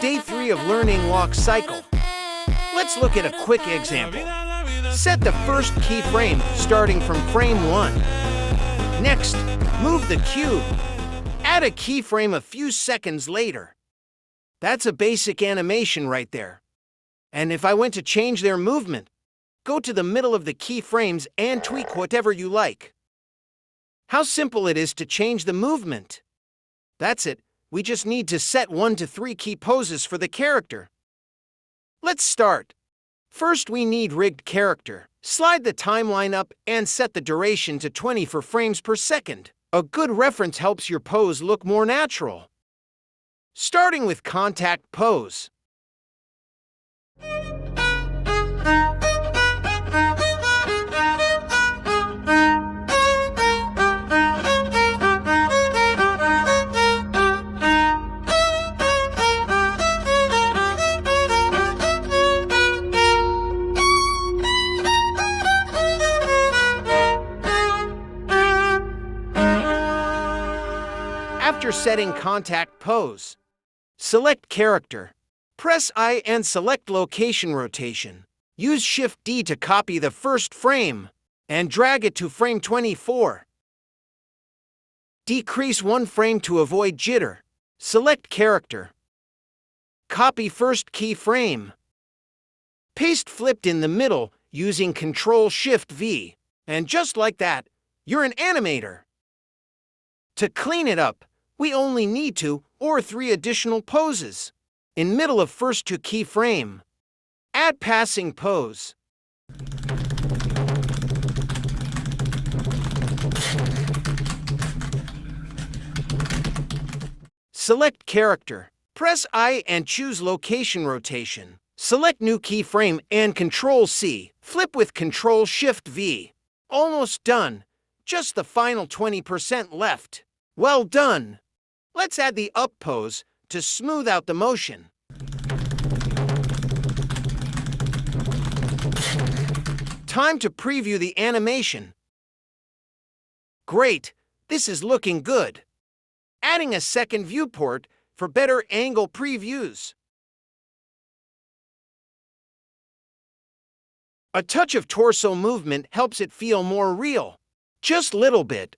day 3 of learning walk cycle. Let's look at a quick example. Set the first keyframe starting from frame 1. Next, move the cube. Add a keyframe a few seconds later. That's a basic animation right there. And if I went to change their movement, go to the middle of the keyframes and tweak whatever you like. How simple it is to change the movement. That's it. We just need to set 1 to 3 key poses for the character. Let's start. First, we need rigged character. Slide the timeline up and set the duration to 24 frames per second. A good reference helps your pose look more natural. Starting with contact pose. After setting contact pose, select character. Press I and select location rotation. Use Shift D to copy the first frame and drag it to frame 24. Decrease 1 frame to avoid jitter. Select character. Copy first keyframe. Paste flipped in the middle using Ctrl-Shift-V. And just like that, you're an animator. To clean it up, we only need 2 or 3 additional poses. In middle of first to keyframe, add passing pose. Select character. Press I and choose location rotation. Select new keyframe and Ctrl-C. Flip with Ctrl-Shift-V. Almost done. Just the final 20% left. Well done. Let's add the up pose to smooth out the motion. Time to preview the animation. Great, this is looking good. Adding a second viewport for better angle previews. A touch of torso movement helps it feel more real. Just a little bit.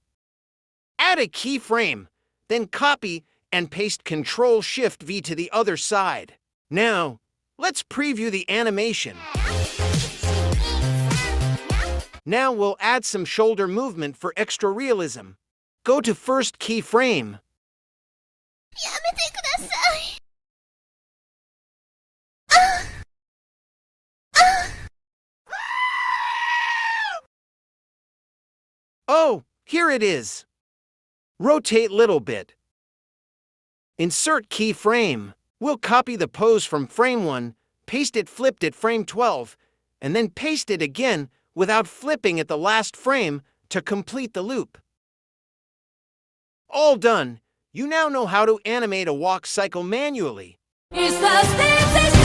Add a keyframe, then copy and paste Ctrl-Shift-V to the other side. Now, let's preview the animation. Now we'll add some shoulder movement for extra realism. Go to first keyframe. Oh, here it is. Rotate little bit. Insert keyframe. We'll copy the pose from frame 1, paste it flipped at frame 12, and then paste it again without flipping at the last frame to complete the loop. All done. You now know how to animate a walk cycle manually. It's the